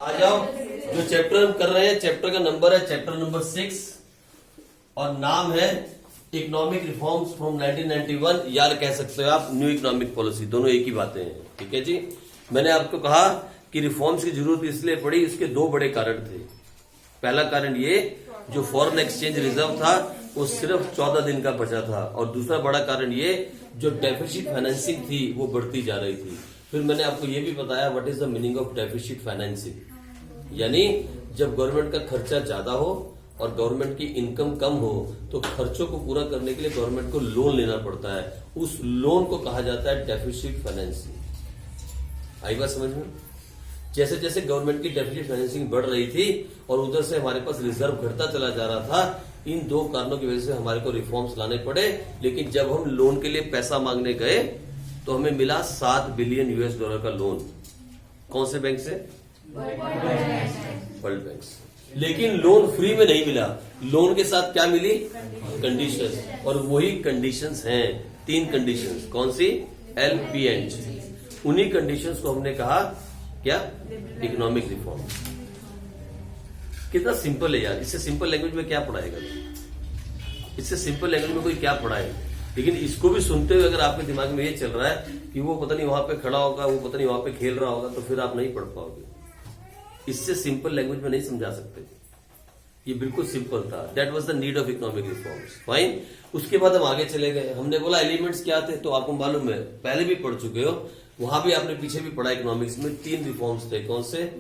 आ जाओ। जो चैप्टर हम कर रहे हैं चैप्टर का नंबर है चैप्टर नंबर 6 और नाम है इकोनॉमिक रिफॉर्म्स फ्रॉम 1991 या कह सकते हो आप न्यू इकोनॉमिक पॉलिसी। दोनों एक ही बातें हैं, ठीक है जी। मैंने आपको कहा कि रिफॉर्म्स की जरूरत इसलिए पड़ी, इसके दो बड़े कारण थे। पहला कारण ये जो फॉरेन एक्सचेंज रिजर्व था वो सिर्फ 14 दिन का बचा था, और दूसरा बड़ा कारण ये जो डेफिसिट फाइनेंसिंग थी वो बढ़ती जा रही थी। फिर मैंने आपको ये भी बताया what is the meaning of deficit financing, यानी जब गवर्नमेंट का खर्चा ज्यादा हो और गवर्नमेंट की इनकम कम हो तो खर्चों को पूरा करने के लिए गवर्नमेंट को लोन लेना पड़ता है। उस लोन को कहा जाता है डेफिसिट फाइनेंसिंग। आई बात समझ में? जैसे जैसे गवर्नमेंट की डेफिसिट फाइनेंसिंग बढ़ रही थी और उधर से हमारे पास रिजर्व घटता चला जा रहा था, इन दो कारणों की वजह से हमारे को रिफॉर्म्स लाने पड़े। लेकिन जब हम लोन के लिए पैसा मांगने गए तो हमें मिला 7 बिलियन यूएस डॉलर का लोन। कौन से बैंक से? वर्ल्ड बैंक से। लेकिन लोन फ्री में नहीं मिला, लोन के साथ क्या मिली? कंडीशंस, और वही कंडीशंस हैं 3 कंडीशंस। कौन सी? LPNG। उन्हीं कंडीशंस को हमने कहा क्या? Economic reform. कितना सिंपल है यार, इससे सिंपल लैंग्वेज में क्या पढ़ाएगा? इससे सिंपल लैंग्वेज में कोई क्या पढ़ाएगा? लेकिन इसको भी सुनते हुए अगर आपके दिमाग में ये चल रहा है कि वो पता नहीं वहां पे खड़ा होगा, वो पता नहीं वहां पे खेल रहा होगा, तो फिर आप नहीं पढ़ पाओगे। इससे सिंपल लैंग्वेज में नहीं समझा सकते। ये बिल्कुल सिंपल था। That was the need of economic reforms. Fine. उसके बाद हम आगे चले गए। हमने बोला एलिमेंट्स क्या थे, तो आपको मालूम है, पहले भी पढ़ चुके हो, वहां भी आपने पीछे भी पढ़ा। इकोनॉमिक्स में 3 रिफॉर्म्स थे। कौन से?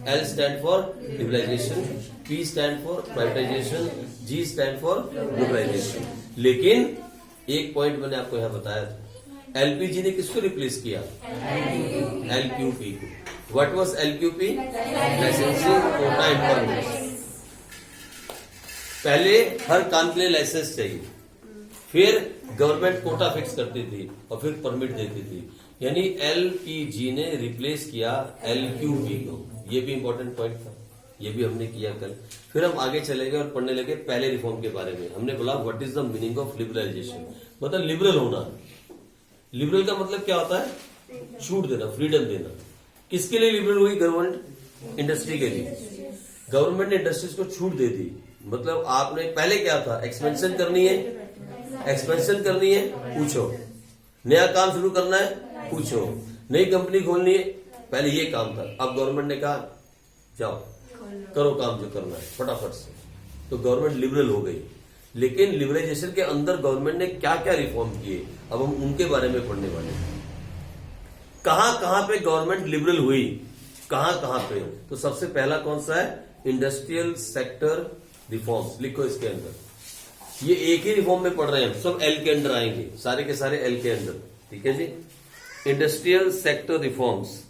L stand for liberalisation, P stand for privatisation, G stand for globalisation. लेकिन एक पॉइंट मैंने आपको यहां बताया था, LPG ने किसको रिप्लेस किया? LQP को। What was LQP? Licensing quota employment. पहले हर काम के लिए लाइसेंस चाहिए, फिर गवर्नमेंट कोटा फिक्स करती थी और फिर परमिट देती थी। यानी LPG ने रिप्लेस किया LQP को। ये भी इंपॉर्टेंट पॉइंट था, ये भी हमने किया कल। फिर हम आगे चले गए और पढ़ने लगे पहले रिफॉर्म के बारे में। हमने बोला what is the meaning of liberalisation, मतलब लिबरल होना। लिबरल का मतलब क्या होता है? छूट देना, फ्रीडम देना। किसके लिए लिबरल हुई गवर्नमेंट? इंडस्ट्री के लिए। गवर्नमेंट ने इंडस्ट्रीज को छूट दे दी। मतलब आपने पहले क्या था? एक्सपेंशन करनी है, एक्सपेंशन करनी है, पूछो। नया काम शुरू करना है, पूछो। नई कंपनी खोलनी है, पहले ये काम था। अब गवर्नमेंट ने कहा जाओ करो काम जो करना है फटाफट से। तो गवर्नमेंट लिबरल हो गई। लेकिन लिबरलाइजेशन के अंदर गवर्नमेंट ने क्या क्या रिफॉर्म किए, अब हम उनके बारे में पढ़ने वाले हैं। कहां कहां पे गवर्नमेंट लिबरल हुई, कहां कहां पे? तो सबसे पहला कौन सा है? Industrial sector reforms. लिखो इसके अंदर। ये एक ही रिफॉर्म में पढ़ रहे हैं, सब एल के अंदर आएंगे, सारे के सारे एल के अंदर, ठीक है जी। Industrial sector reforms.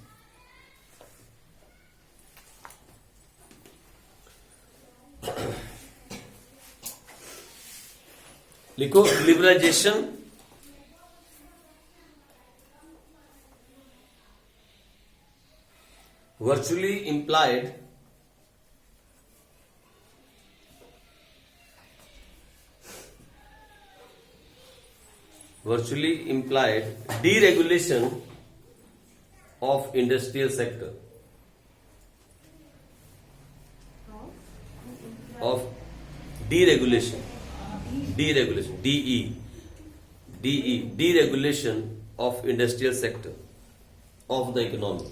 लिखो liberalisation, virtually implied deregulation of industrial sector, of deregulation, deregulation of industrial sector of the economy।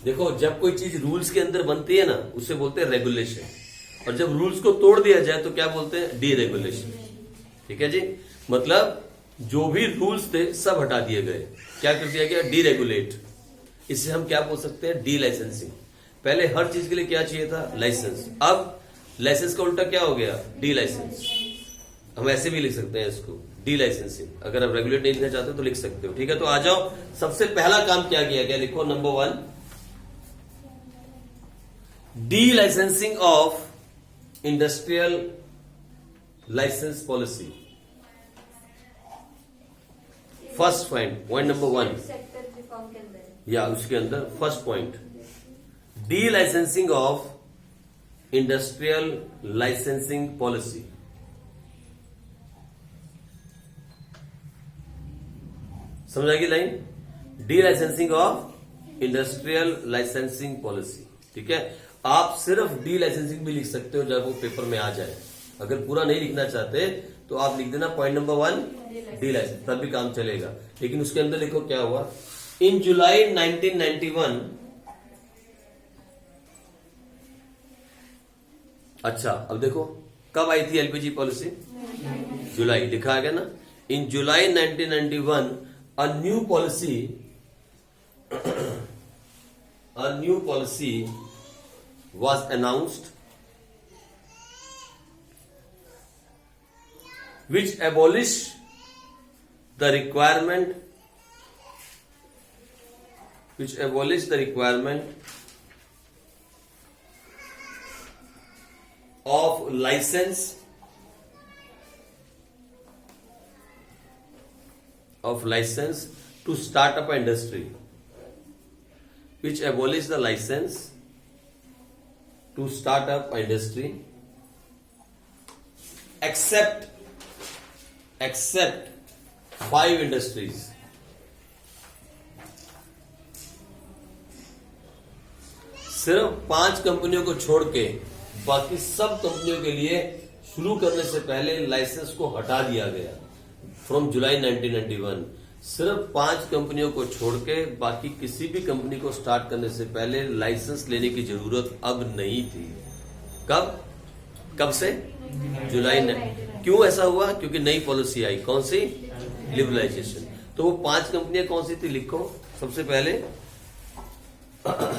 देखो, जब कोई चीज रूल्स के अंदर बनती है ना, उसे बोलते हैं रेगुलेशन, और जब रूल्स को तोड़ दिया जाए तो क्या बोलते हैं? डीरेगुलेशन। ठीक है जी। मतलब जो भी रूल्स थे सब हटा दिए गए। क्या कर दिया गया? डीरेगुलेट। इससे हम क्या बोल सकते हैं? D licensing. पहले हर चीज के लिए क्या चाहिए था? लाइसेंस। अब लाइसेंस का उल्टा क्या हो गया? De licence. हम ऐसे भी लिख सकते हैं इसको, डी लाइसेंसिंग। अगर आप रेगुलेट नहीं लिखना चाहते तो लिख सकते हो, ठीक है। तो आ जाओ, सबसे पहला काम क्या किया गया? लिखो number 1, de licensing of industrial licence policy. First point number 1 या उसके अंदर first point, de licensing of industrial licensing policy. समझ आएगी line? De licensing of industrial licensing policy. ठीक है, आप सिर्फ डी लाइसेंसिंग भी लिख सकते हो जब वो पेपर में आ जाए। अगर पूरा नहीं लिखना चाहते तो आप लिख देना पॉइंट नंबर 1 डी लाइसेंस, तब भी काम चलेगा। लेकिन उसके अंदर लिखो क्या हुआ। इन जुलाई 1991, अच्छा अब देखो कब आई थी एलपीजी पॉलिसी, जुलाई लिखा गया ना। इन जुलाई 1991 a new policy was announced which abolished the requirement of license to start up an industry, which abolished the license to start up an industry except 5 industries. सिर्फ 5 कंपनियों को छोड़ के बाकी सब कंपनियों के लिए शुरू करने से पहले लाइसेंस को हटा दिया गया। फ्रॉम जुलाई 1991 सिर्फ 5 कंपनियों को छोड़ के बाकी किसी भी कंपनी को स्टार्ट करने से पहले लाइसेंस लेने की जरूरत अब नहीं थी। कब से? जुलाई ने। क्यों ऐसा हुआ? क्योंकि नई पॉलिसी आई। कौन सी? लिबरलाइजेशन। तो वो 5 कंपनियां कौन सी थी लिखो। सबसे पहले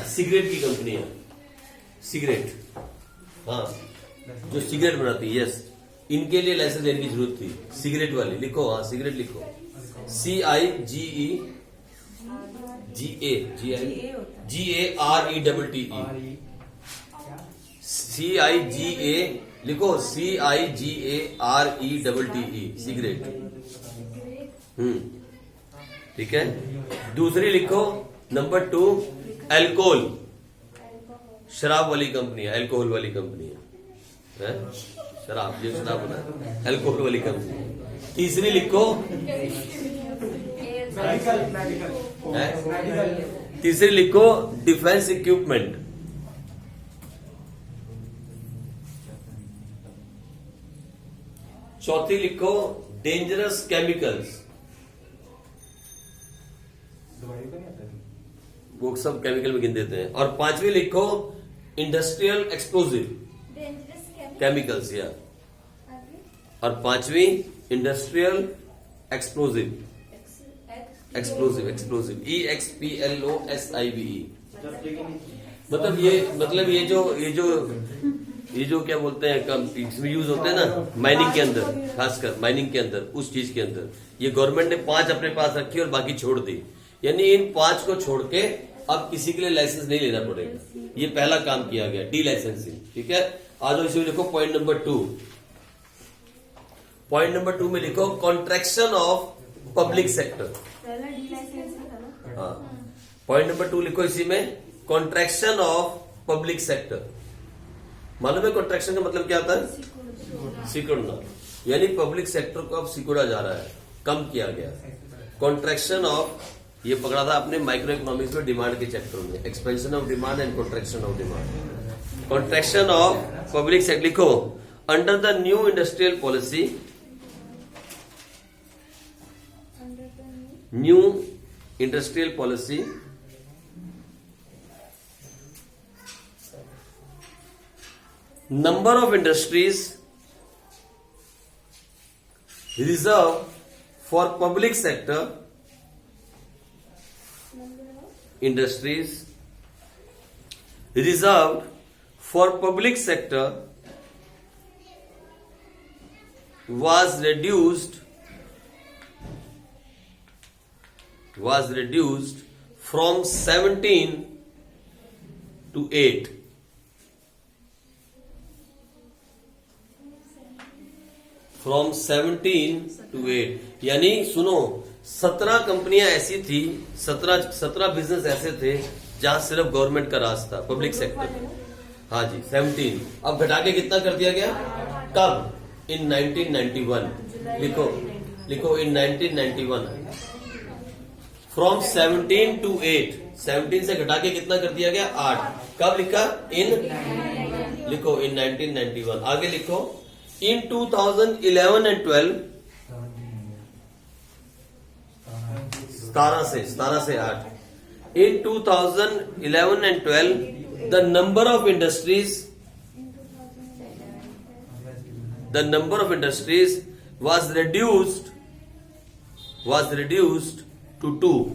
सिगरेट की कंपनियां, सिगरेट, हाँ जो सिगरेट बनाती है, यस, इनके लिए लाइसेंस लेने की जरूरत थी। सिगरेट वाली लिखो, हाँ सिगरेट लिखो, CIGARETTE लिखो, CIGARETTE सिगरेट। ठीक है। दूसरी लिखो नंबर 2 अल्कोहल, शराब वाली कंपनियां, अल्कोहल वाली कंपनियां, शराब, ये शराब बना, अल्कोहल वाली कंपनी। तीसरी लिखो, तीसरी लिखो डिफेंस इक्विपमेंट। चौथी लिखो डेंजरस केमिकल्स, वो सब केमिकल में गिन देते हैं। और 5वीं लिखो इंडस्ट्रियल एक्सप्लोजिव केमिकल्स, या और 5वीं इंडस्ट्रियल एक्सप्लोजिव EXPLOSIVE। मतलब ये जो क्या बोलते हैं, इसमें यूज होते हैं ना माइनिंग के अंदर, खासकर माइनिंग के अंदर, उस चीज के अंदर। ये गवर्नमेंट ने 5 अपने पास रखी और बाकी छोड़ दी। यानी इन 5 को छोड़ के अब किसी के लिए लाइसेंस नहीं लेना पड़ेगा। ये पहला काम किया गया, डी लाइसेंसिंग। ठीक है। आज इसे लिखो पॉइंट नंबर 2। पॉइंट नंबर 2 में लिखो कॉन्ट्रैक्शन ऑफ पब्लिक सेक्टर। हाँ, पॉइंट नंबर 2 लिखो इसी में, कॉन्ट्रैक्शन ऑफ पब्लिक सेक्टर। मालूम है कॉन्ट्रैक्शन का मतलब क्या होता है? सिकुड़ना। यानी पब्लिक सेक्टर को अब सिकुड़ा जा रहा है, कम किया गया। कॉन्ट्रैक्शन ऑफ, ये पकड़ा था आपने माइक्रो इकोनॉमिक्स में डिमांड के चैप्टर में, expansion of demand and contraction of demand. Contraction of public sector लिखो, under the new industrial policy, new industrial policy number of industries reserved for public sector, industries reserved for public sector was reduced from 17 to 8. From 17 to 8। यानी सुनो, 17 कंपनियां ऐसी थी, 17 business ऐसे थे जहां सिर्फ गवर्नमेंट का राज था, पब्लिक सेक्टर। हाँ जी, 17। अब घटा के कितना कर दिया गया? कब? इन 1991। लिखो इन 1991। फ्रॉम 17 to 8, 17 से घटा के कितना कर दिया गया 8। कब लिखा इन, लिखो इन 1991। आगे लिखो इन 2011 एंड 12, 17 से 8। In 2011 and 12, the number of industries was reduced to 2।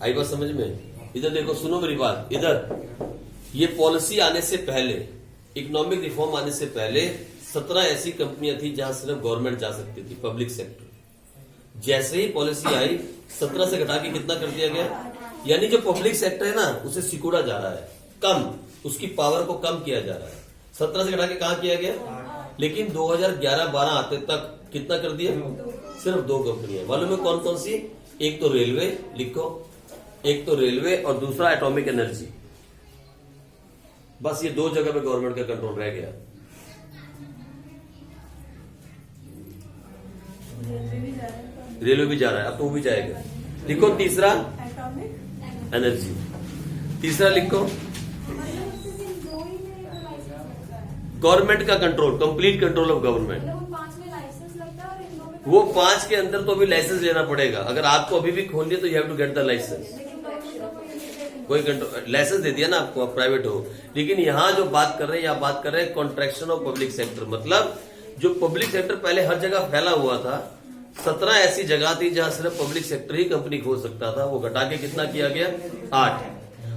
आई बात समझ में? इधर देखो, सुनो मेरी बात। इधर ये पॉलिसी आने से पहले, इकोनॉमिक रिफॉर्म आने से पहले 17 ऐसी कंपनियां थी जहां सिर्फ गवर्नमेंट जा सकती थी, पब्लिक सेक्टर। जैसे ही पॉलिसी आई 17 से घटा के कितना कर दिया गया, यानी जो पब्लिक सेक्टर है ना उसे सिकुड़ा जा रहा है, कम, उसकी पावर को कम किया जा रहा है। 17 से घटा के कहां किया गया, लेकिन 2011-12 आते तक कितना कर दिया, सिर्फ 2 कंपनियां। मालूम है कौन कौन सी? एक तो रेलवे, लिखो, एक तो रेलवे और दूसरा एटॉमिक एनर्जी। बस ये 2 जगह पे गवर्नमेंट का कंट्रोल रह गया। रेलवे भी जा रहा है, अब तो वो भी जाएगा। लिखो तीसरा एनर्जी, तीसरा लिखो गवर्नमेंट का control, complete control of government. वो 5 के अंदर तो अभी लाइसेंस लेना पड़ेगा। अगर आपको अभी भी खोलनी है तो you have to get the licence. कोई कंट्रोल लाइसेंस दे दिया ना आपको, आप प्राइवेट हो। लेकिन यहां जो बात कर रहे हैं, यहां बात कर रहे हैं कॉन्ट्रैक्शन ऑफ पब्लिक सेक्टर। मतलब जो पब्लिक सेक्टर पहले हर जगह फैला हुआ था, 17 ऐसी जगह थी जहां सिर्फ पब्लिक सेक्टर ही कंपनी खोल सकता था, वो घटा के कितना किया गया 8।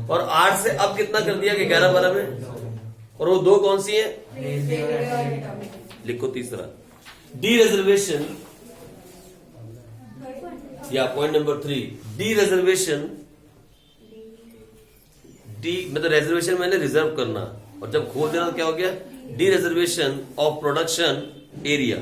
और 8 से अब कितना कर दिया गया 11-12 में। और वो 2 कौन सी है, लिखो तीसरा डी रिजर्वेशन, या point number 3 D reservation. D मतलब रिजर्वेशन मैंने रिजर्व करना, और जब खोल देना तो क्या हो गया, D reservation of production area.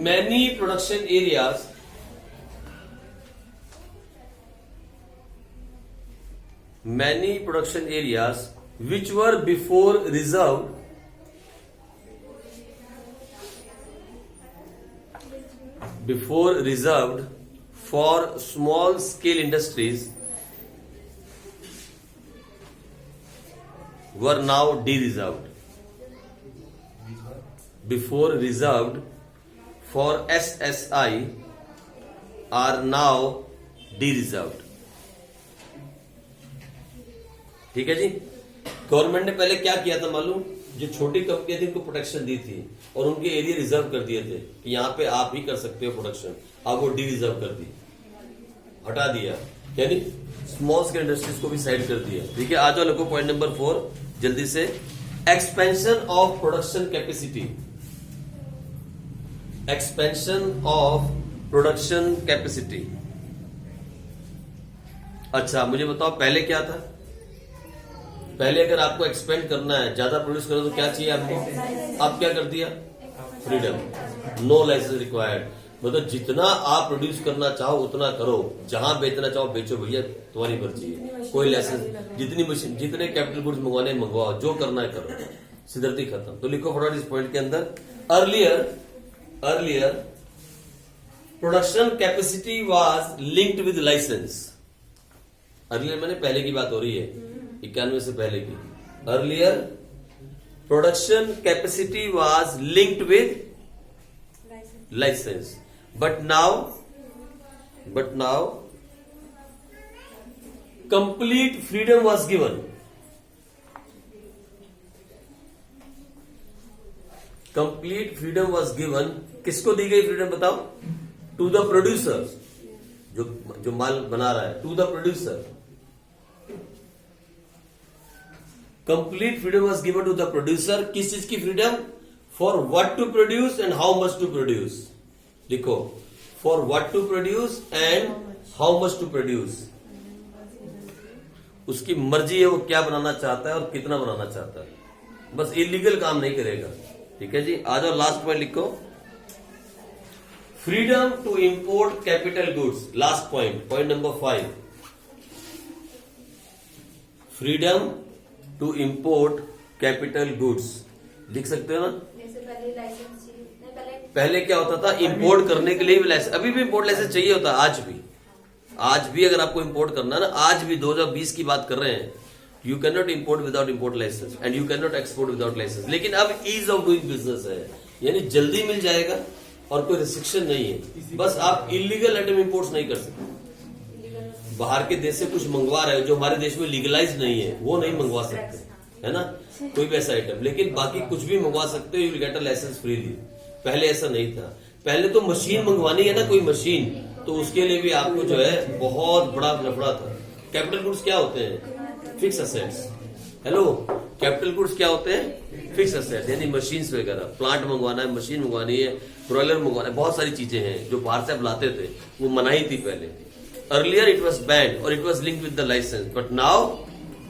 Many production areas which were before reserved for small scale industries were now de-reserved. Before reserved for SSI are now de-reserved. ठीक है जी। गवर्नमेंट ने पहले क्या किया था मालूम, जो छोटी कंपनियां थी उनको प्रोटेक्शन दी थी और उनके एरिया रिजर्व कर दिए थे कि यहां पे आप ही कर सकते हो प्रोडक्शन, आप वो डी रिजर्व कर दी, हटा दिया, यानी स्मॉल स्केल इंडस्ट्रीज को भी साइड कर दिया। ठीक है, आ जाओ लोगों, पॉइंट नंबर 4 जल्दी से। Expansion of production capacity, expansion of production capacity. अच्छा मुझे बताओ पहले क्या था? पहले अगर आपको एक्सपेंड करना है, ज्यादा प्रोड्यूस करो तो क्या चाहिए आपको? आप क्या कर दिया? Freedom, no licence required. मतलब जितना आप प्रोड्यूस करना चाहो उतना करो, जहां बेचना चाहो बेचो भैया, तुम्हारी मर्जी है, कोई लाइसेंस, जितनी मशीन, जितने कैपिटल गुड्स मंगवाने मंगवाओ, जो करना है करो, सिद्धि खत्म। तो लिखो फटाफट इस पॉइंट के अंदर, earlier production capacity was linked with licence. Earlier मैंने पहले की बात हो रही है, 91 से पहले की। Earlier production capacity was linked with licence, but now complete freedom was given. Complete freedom was given, किसको दी गई फ्रीडम बताओ? टू द प्रोड्यूसर, जो माल बना रहा है, to the producer. Complete freedom was given to the producer. किस चीज की freedom? For what to produce and how much to produce. लिखो, for what to produce and how much to produce. उसकी मर्जी है वो क्या बनाना चाहता है और कितना बनाना चाहता है, बस इलीगल काम नहीं करेगा। ठीक है जी, आ जाओ लास्ट पॉइंट लिखो, freedom to import capital goods. Last point, point number 5, freedom to import capital goods. लिख सकते हो ना। जैसे पहले लाइसेंस चाहिए नहीं, पहले क्या होता था, इंपोर्ट करने के लिए भी लाइसेंस, अभी भी इंपोर्ट लाइसेंस चाहिए होता है, आज भी अगर आपको इंपोर्ट करना है ना, आज भी 2020 की बात कर रहे हैं, you can not import without import licence and you can not export without licence. लेकिन अब ईज ऑफ डूइंग बिजनेस है, यानी जल्दी मिल जाएगा और कोई रिस्ट्रिक्शन नहीं है। बस आप इलीगल आइटम इंपोर्ट नहीं कर सकते। बाहर के देश से कुछ मंगवा रहे हो जो हमारे देश में लीगलाइज नहीं है, वो नहीं मंगवा सकते, है ना, कोई भी ऐसा आइटम। लेकिन बाकी कुछ भी मंगवा सकते हो, you will get a licence freely. पहले ऐसा नहीं था। पहले तो मशीन मंगवानी है ना, कोई मशीन, तो उसके लिए भी आपको जो है बहुत बड़ा लफड़ा था। कैपिटल गुड्स क्या होते हैं? Fix assets. Hello, capital goods क्या होते हैं? फिक्स असेट्स, यानी मशीन्स वगैरह, प्लांट मंगवाना है, मशीन मंगवानी है, ब्रॉयलर मंगवाना है, बहुत सारी चीजें हैं जो बाहर से आप लाते थे, वो मनाही थी पहले। अर्लियर इट वॉज बैंड और it was linked with the licence, but now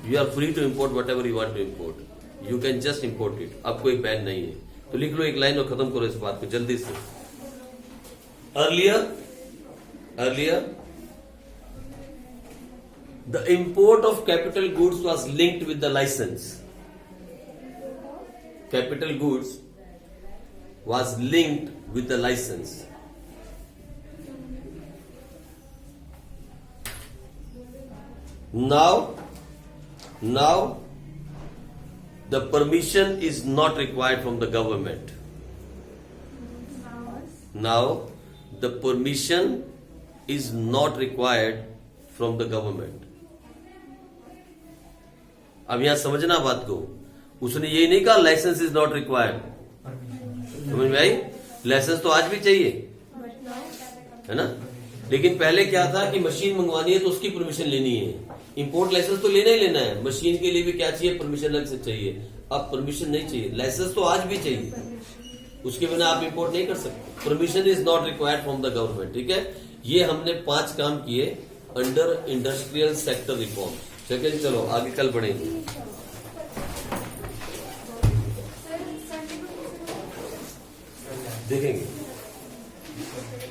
you are free to import whatever you want to import, you can just import it. अब कोई बैन नहीं है। तो लिख लो एक लाइन और खत्म करो इस बात को जल्दी से। Earlier, the import of capital goods was linked with the license. Capital goods was linked with the license. Now, the permission is not required from the government. Now, the permission is not required from the government. अब यहां समझना बात को, उसने यही नहीं कहा licence is not required, समझ में आई? लाइसेंस तो आज भी चाहिए, है ना। लेकिन पहले क्या था कि मशीन मंगवानी है तो उसकी परमिशन लेनी है, इंपोर्ट लाइसेंस तो लेना ही लेना है। मशीन के लिए भी क्या चाहिए? परमिशन अलग से चाहिए। अब परमिशन नहीं चाहिए, लाइसेंस तो आज भी चाहिए, उसके बिना आप इंपोर्ट नहीं कर सकते। Permission is not required from the government, ठीक है। ये हमने 5 काम किए under industrial sector reform. Second, चलो आगे कल बढ़ेंगे। देखेंगे।